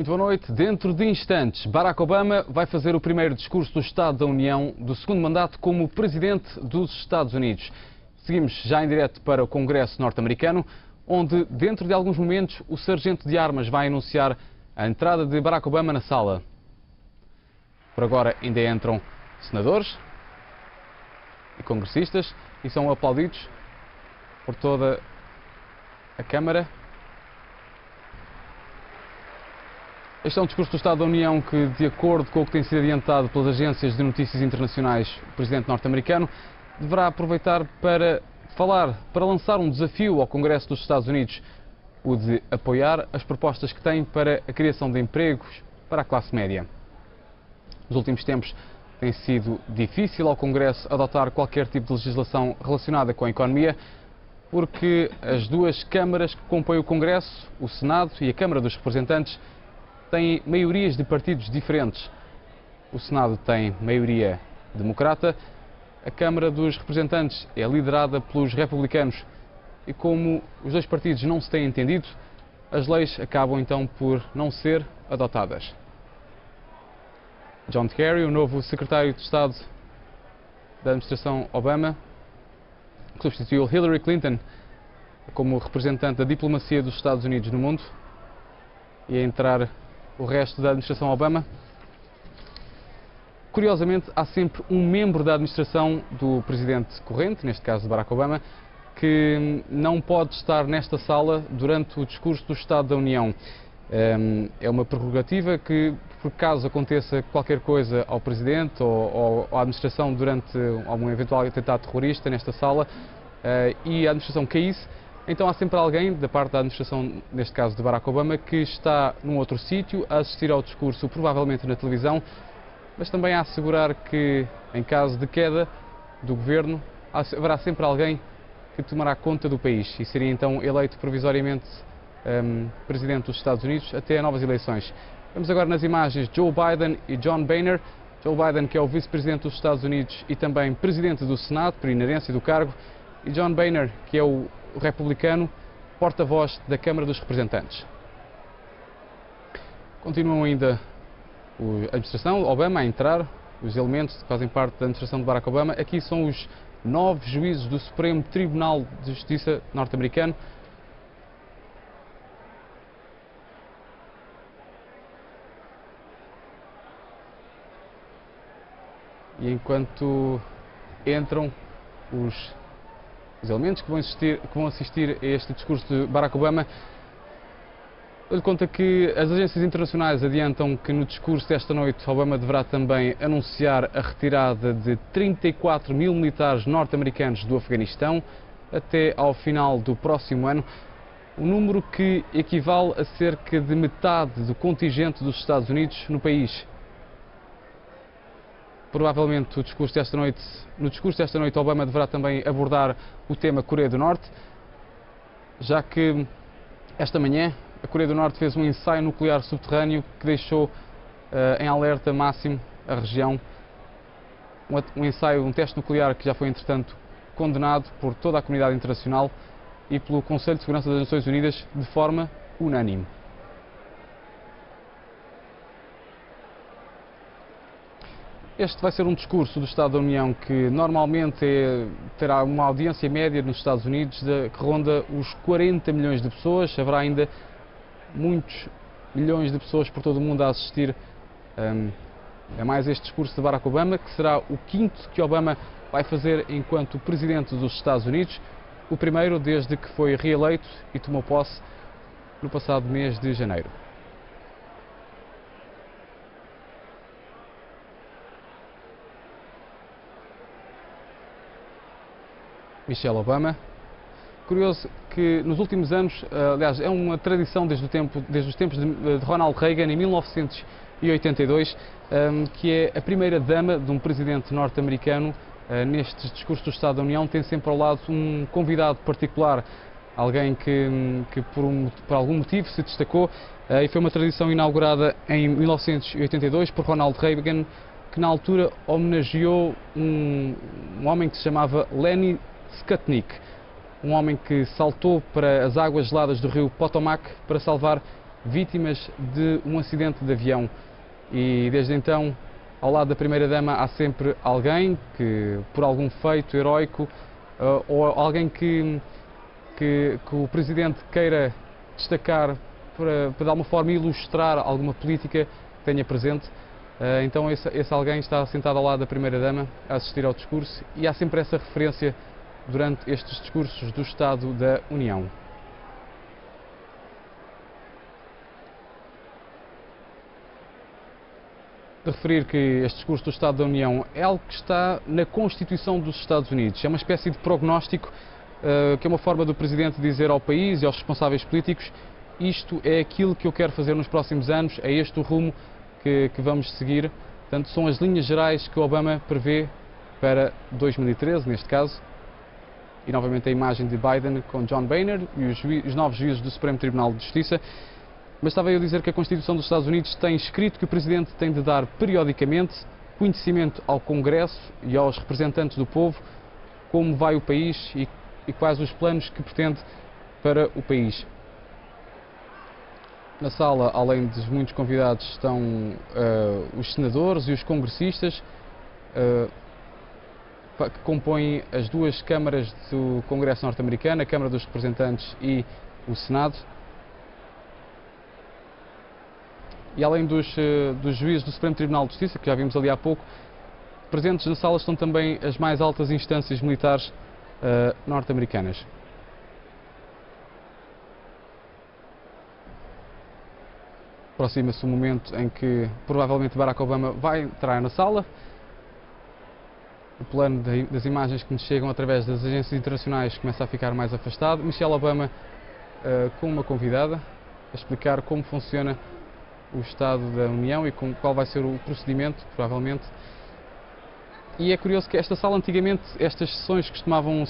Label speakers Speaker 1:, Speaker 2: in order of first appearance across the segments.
Speaker 1: Muito boa noite. Dentro de instantes, Barack Obama vai fazer o primeiro discurso do Estado da União do segundo mandato como Presidente dos Estados Unidos. Seguimos já em direto para o Congresso norte-americano, onde, dentro de alguns momentos, o sargento de armas vai anunciar a entrada de Barack Obama na sala. Por agora ainda entram senadores e congressistas e são aplaudidos por toda a Câmara. Este é um discurso do Estado da União que, de acordo com o que tem sido adiantado pelas agências de notícias internacionais, o Presidente norte-americano deverá aproveitar para lançar um desafio ao Congresso dos Estados Unidos, o de apoiar as propostas que tem para a criação de empregos para a classe média. Nos últimos tempos tem sido difícil ao Congresso adotar qualquer tipo de legislação relacionada com a economia, porque as duas câmaras que compõem o Congresso, o Senado e a Câmara dos Representantes, têm maiorias de partidos diferentes. O Senado tem maioria democrata, a Câmara dos Representantes é liderada pelos republicanos e, como os dois partidos não se têm entendido, as leis acabam então por não ser adotadas. John Kerry, o novo secretário de Estado da administração Obama, que substituiu Hillary Clinton como representante da diplomacia dos Estados Unidos no mundo, e a entrar o resto da administração Obama. Curiosamente, há sempre um membro da administração do presidente corrente, neste caso Barack Obama, que não pode estar nesta sala durante o discurso do Estado da União. É uma prerrogativa que, por caso aconteça qualquer coisa ao presidente ou à administração durante algum eventual atentado terrorista nesta sala e a administração caísse, então há sempre alguém da parte da administração, neste caso de Barack Obama, que está num outro sítio a assistir ao discurso, provavelmente na televisão, mas também a assegurar que, em caso de queda do governo, haverá sempre alguém que tomará conta do país e seria então eleito provisoriamente Presidente dos Estados Unidos até a novas eleições. Vemos agora nas imagens Joe Biden e John Boehner. Joe Biden, que é o Vice-Presidente dos Estados Unidos e também Presidente do Senado, por inerência do cargo, e John Boehner, que é o republicano, porta-voz da Câmara dos Representantes. Continuam ainda a administração Obama a entrar, os elementos que fazem parte da administração de Barack Obama. Aqui são os 9 juízes do Supremo Tribunal de Justiça norte-americano. E enquanto entram os elementos que vão assistir a este discurso de Barack Obama, dou-lhe conta que as agências internacionais adiantam que no discurso desta noite Obama deverá também anunciar a retirada de 34 mil militares norte-americanos do Afeganistão até ao final do próximo ano, um número que equivale a cerca de metade do contingente dos Estados Unidos no país. Provavelmente no discurso desta noite Obama deverá também abordar o tema Coreia do Norte, já que esta manhã a Coreia do Norte fez um ensaio nuclear subterrâneo que deixou em alerta máximo a região. Um teste nuclear que já foi entretanto condenado por toda a comunidade internacional e pelo Conselho de Segurança das Nações Unidas de forma unânime. Este vai ser um discurso do Estado da União que normalmente terá uma audiência média nos Estados Unidos que ronda os 40 milhões de pessoas. Haverá ainda muitos milhões de pessoas por todo o mundo a assistir a mais este discurso de Barack Obama, que será o quinto que Obama vai fazer enquanto Presidente dos Estados Unidos, o primeiro desde que foi reeleito e tomou posse no passado mês de janeiro. Michelle Obama. Curioso que nos últimos anos, aliás, é uma tradição desde os tempos de Ronald Reagan, em 1982, que é a primeira dama de um presidente norte-americano. Nestes discursos do Estado da União tem sempre ao lado um convidado particular, alguém que por algum motivo se destacou, e foi uma tradição inaugurada em 1982 por Ronald Reagan, que na altura homenageou um homem que se chamava Lenny Skutnik, um homem que saltou para as águas geladas do rio Potomac para salvar vítimas de um acidente de avião. E desde então, ao lado da Primeira-Dama, há sempre alguém que, por algum feito heroico, ou alguém que o Presidente queira destacar para de alguma forma ilustrar alguma política que tenha presente. Então esse alguém está sentado ao lado da Primeira-Dama a assistir ao discurso, e há sempre essa referência durante estes discursos do Estado da União. De referir que este discurso do Estado da União é algo que está na Constituição dos Estados Unidos. É uma espécie de prognóstico, que é uma forma do Presidente dizer ao país e aos responsáveis políticos: isto é aquilo que eu quero fazer nos próximos anos, é este o rumo que vamos seguir. Portanto, são as linhas gerais que Obama prevê para 2013, neste caso. E novamente a imagem de Biden com John Boehner e os novos juízes do Supremo Tribunal de Justiça. Mas estava eu a dizer que a Constituição dos Estados Unidos tem escrito que o Presidente tem de dar periodicamente conhecimento ao Congresso e aos representantes do povo como vai o país e quais os planos que pretende para o país. Na sala, além dos muitos convidados, estão os senadores e os congressistas que compõem as duas câmaras do Congresso norte-americano, a Câmara dos Representantes e o Senado. E além dos juízes do Supremo Tribunal de Justiça, que já vimos ali há pouco, presentes na sala estão também as mais altas instâncias militares norte-americanas. Aproxima-se o momento em que provavelmente Barack Obama vai entrar na sala. O plano das imagens que nos chegam através das agências internacionais começa a ficar mais afastado. Michelle Obama com uma convidada a explicar como funciona o Estado da União e qual vai ser o procedimento, provavelmente. E é curioso que esta sala, antigamente, estas sessões costumavam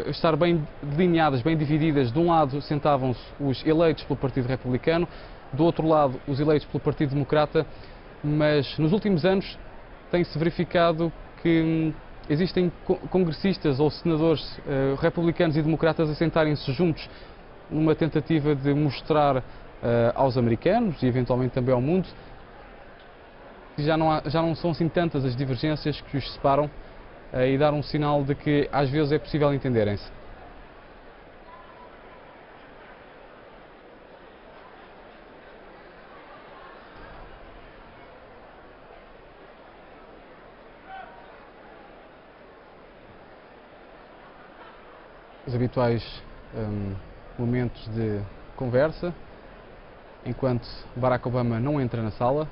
Speaker 1: estar bem delineadas, bem divididas. De um lado sentavam-se os eleitos pelo Partido Republicano, do outro lado os eleitos pelo Partido Democrata, mas nos últimos anos tem-se verificado que existem congressistas ou senadores republicanos e democratas a sentarem-se juntos numa tentativa de mostrar aos americanos e eventualmente também ao mundo que já não são assim tantas as divergências que os separam, e dar um sinal de que às vezes é possível entenderem-se. Os habituais momentos de conversa enquanto Barack Obama não entra na sala.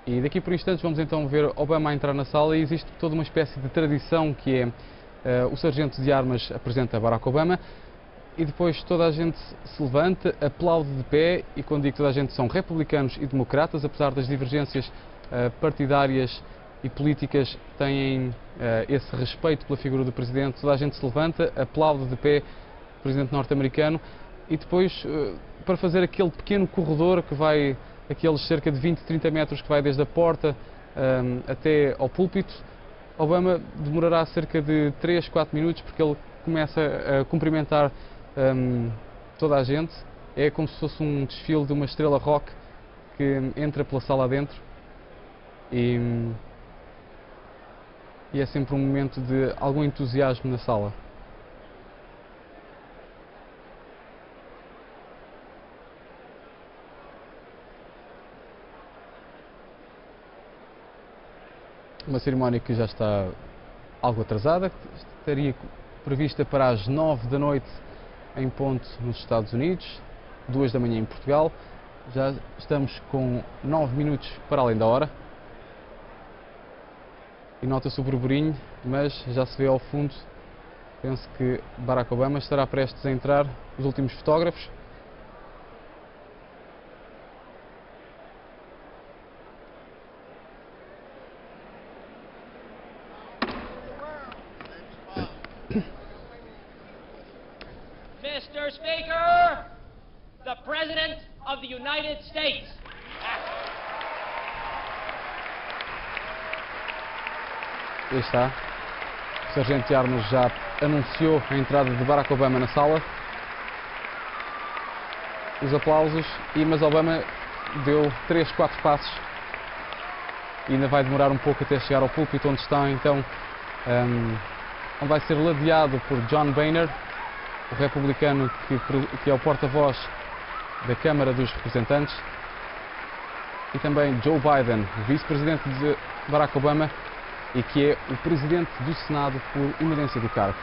Speaker 1: E daqui por instantes vamos então ver Obama a entrar na sala, e existe toda uma espécie de tradição que é o sargento de armas apresenta Barack Obama e depois toda a gente se levanta, aplaude de pé, e quando digo toda a gente são republicanos e democratas, apesar das divergências partidárias e políticas, têm esse respeito pela figura do Presidente. Toda a gente se levanta, aplaude de pé o Presidente norte-americano, e depois para fazer aquele pequeno corredor que vai, aqueles cerca de 20, 30 metros que vai desde a porta até ao púlpito, Obama demorará cerca de 3, 4 minutos, porque ele começa a cumprimentar toda a gente. É como se fosse um desfile de uma estrela rock que entra pela sala adentro, e é sempre um momento de algum entusiasmo na sala. Uma cerimónia que já está algo atrasada, estaria prevista para as 9 da noite em ponto nos Estados Unidos, 2 da manhã em Portugal. Já estamos com 9 minutos para além da hora. E nota-se o burburinho, mas já se vê ao fundo. Penso que Barack Obama estará prestes a entrar. Os últimos fotógrafos.
Speaker 2: Mr. Speaker, the President of the United States.
Speaker 1: Aí está. O sargento de armas já anunciou a entrada de Barack Obama na sala. os aplausos, mas Obama deu 3, 4 passos e ainda vai demorar um pouco até chegar ao púlpito onde está então, onde vai ser ladeado por John Boehner, o republicano que é o porta-voz da Câmara dos Representantes, e também Joe Biden, vice-presidente de Barack Obama e que é o presidente do Senado por iminência do cargo.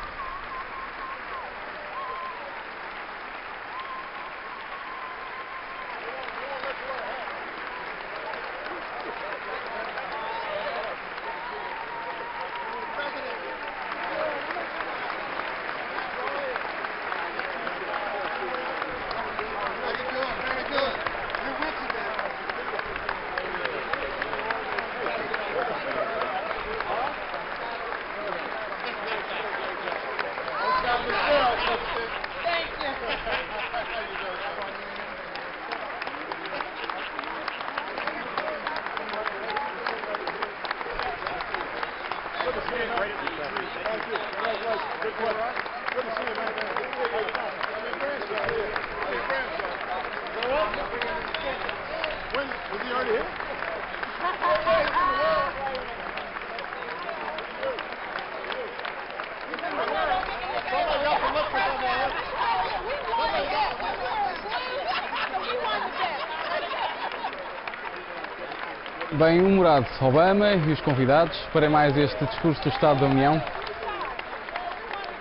Speaker 1: Bem-humorado Obama e os convidados para mais este discurso do Estado da União.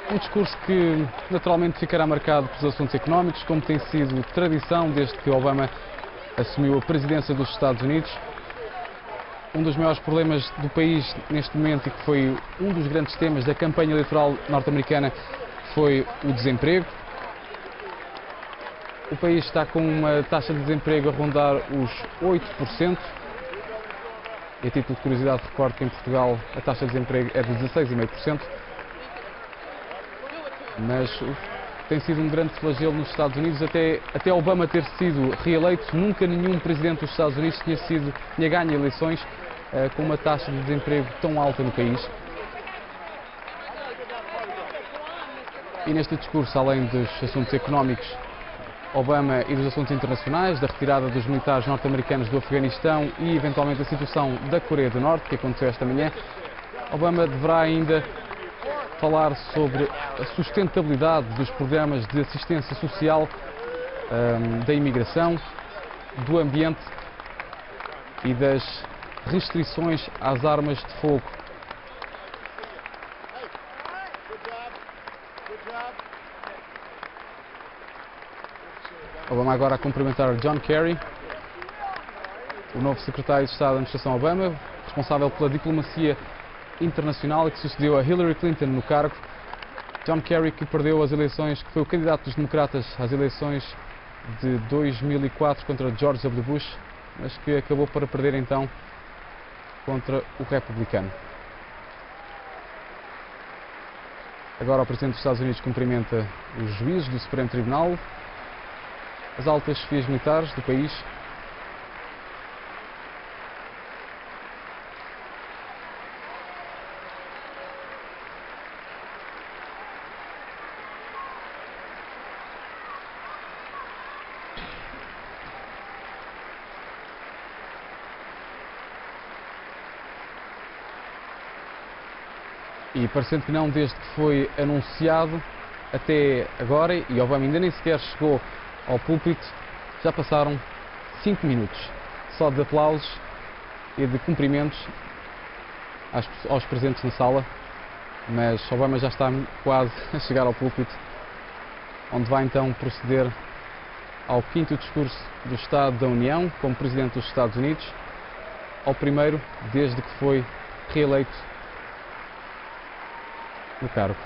Speaker 1: Um discurso que naturalmente ficará marcado pelos assuntos económicos, como tem sido tradição desde que Obama assumiu a presidência dos Estados Unidos. Um dos maiores problemas do país neste momento e que foi um dos grandes temas da campanha eleitoral norte-americana foi o desemprego. O país está com uma taxa de desemprego a rondar os 8%. E a título de curiosidade, recordo que em Portugal a taxa de desemprego é de 16,5%. Mas tem sido um grande flagelo nos Estados Unidos. Até Obama ter sido reeleito, nunca nenhum presidente dos Estados Unidos tinha ganho eleições com uma taxa de desemprego tão alta no país. E neste discurso, além dos assuntos económicos, Obama e dos assuntos internacionais, da retirada dos militares norte-americanos do Afeganistão e eventualmente a situação da Coreia do Norte, que aconteceu esta manhã, Obama deverá ainda falar sobre a sustentabilidade dos programas de assistência social, da imigração, do ambiente e das restrições às armas de fogo. Obama agora a cumprimentar John Kerry, o novo secretário de Estado da administração Obama, responsável pela diplomacia internacional e que sucedeu a Hillary Clinton no cargo. John Kerry, que perdeu as eleições, que foi o candidato dos democratas às eleições de 2004 contra George W. Bush, mas que acabou por perder então contra o republicano. Agora o Presidente dos Estados Unidos cumprimenta os juízes do Supremo Tribunal, as altas chefias militares do país. E parecendo que não, desde que foi anunciado até agora, e Obama ainda nem sequer chegou ao púlpito, já passaram 5 minutos só de aplausos e de cumprimentos aos presentes na sala, mas Obama já está quase a chegar ao púlpito, onde vai então proceder ao 5º discurso do Estado da União como Presidente dos Estados Unidos, ao primeiro desde que foi reeleito no cargo.